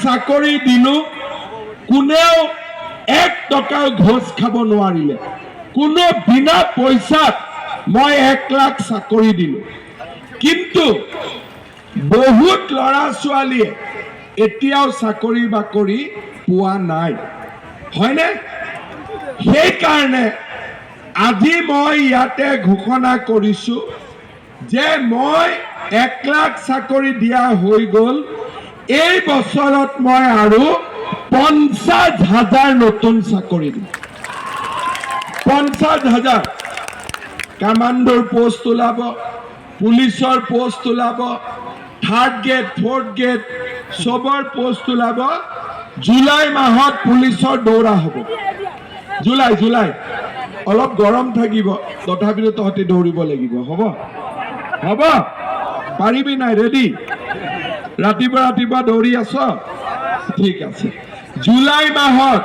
চাকৰি দিলো, কোনেও 1 টকাও ঘোষ খাব নোৱাৰিলে। কোনো বিনা পইচাত মই 1 লাখ চাকৰি দিলো। কিন্তু বহুত ল'ৰা ছোৱালীয়ে এতিয়াও চাকৰি বাকৰি পোৱা নাই, হয়নে? সেইকাৰণে আজি মই ইয়াতে ঘোষণা কৰিছো যে মই 1 লাখ চাকৰি দিয়া হৈ গ'ল। এই বছৰত মই আৰু 50,000 নতুন চাকৰি দিম। 50,000 কামাণ্ডোৰ পোষ্ট ওলাব, পুলিচৰ পোষ্ট ওলাব, 3rd গ্ৰেড 4th গ্ৰেড সবৰ পোষ্ট ওলাব। জুলাই মাহত পুলিচৰ দৌৰা হ'ব। জুলাই অলপ গৰম থাকিব, তথাপিও তহঁতি দৌৰিব লাগিব। হ'ব হ'ব, পাৰিবি নাই? ৰেডি? ৰাতিপুৱা দৌৰি আছ? ঠিক আছে। জুলাই মাহত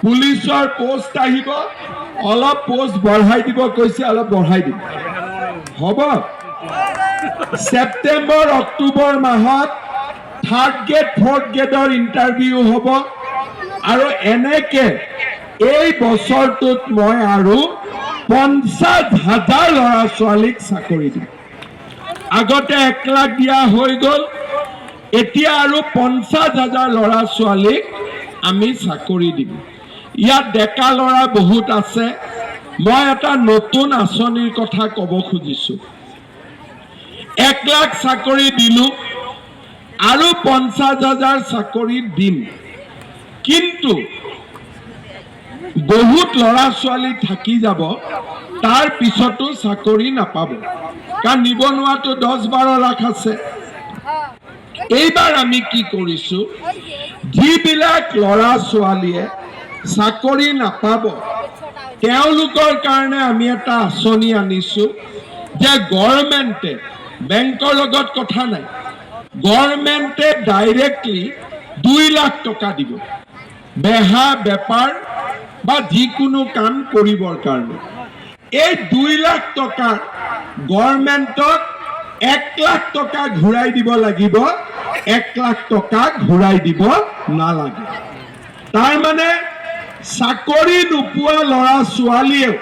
পুলিচৰ পোষ্ট আহিব, অলপ পোষ্ট বঢ়াই দিব কৈছে, অলপ বঢ়াই দিব। হ'ব। সেপ্টেম্বৰ অক্টোবৰ মাহত 3rd গ্ৰেড 4th গ্ৰেডৰ ইণ্টাৰভিউ হ'ব। আৰু এনেকে এই বছৰটোত মই আৰু 50,000 ল'ৰা ছোৱালীক চাকৰি দিম। আগতে 1 লাখ দিয়া হৈ গ'ল, এতিয়া আৰু 50,000 ল'ৰা ছোৱালীক আমি চাকৰি দিম। ইয়াত ডেকা ল'ৰা বহুত আছে। মই এটা নতুন আঁচনিৰ কথা ক'ব খুজিছো। 1 লাখ চাকৰি দিলো, আৰু 50,000 চাকৰি দিম। কিন্তু বহুত ল'ৰা ছোৱালী থাকি যাব, তাৰ পিছতো চাকৰি নাপাব, কাৰণ নিবনুৱাটো 10-12 লাখ আছে। এইবাৰ আমি কি কৰিছো, যিবিলাক ল'ৰা ছোৱালীয়ে চাকৰি নাপাব তেওঁলোকৰ কাৰণে আমি এটা আঁচনি আনিছো যে গভৰ্ণমেণ্টে, বেংকৰ লগত কথা নাই, গভৰ্ণমেণ্টে ডাইৰেক্টলি 2 লাখ টকা দিব বেহা বেপাৰ বা যিকোনো কাম কৰিবৰ কাৰণে। এই 2 লাখ টকা গভৰ্ণমেণ্টক 1 লাখ টকা ঘূৰাই দিব লাগিব, 1 লাখ টকা ঘূৰাই দিব নালাগে। তাৰ মানে চাকৰি নোপোৱা ল'ৰা ছোৱালীয়েও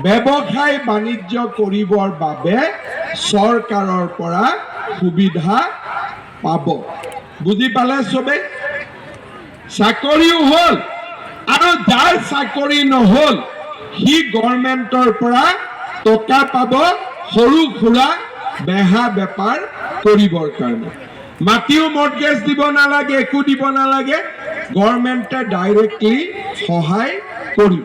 ব্যৱসায় বাণিজ্য কৰিবৰ বাবে চৰকাৰৰ পৰা সুবিধা পাব। বুজি পালে চবে? চাকৰিও হ'ল, আৰু যাৰ চাকৰি নহ'ল সি গভৰ্ণমেণ্টৰ পৰা টকা পাব সৰু সুৰা বেহা বেপাৰ কৰিবৰ কাৰণে। মাটিও মৰ্টগেজ দিব নালাগে, একো দিব নালাগে, গভৰ্ণমেণ্টে ডাইৰেক্টলি সহায় কৰিব।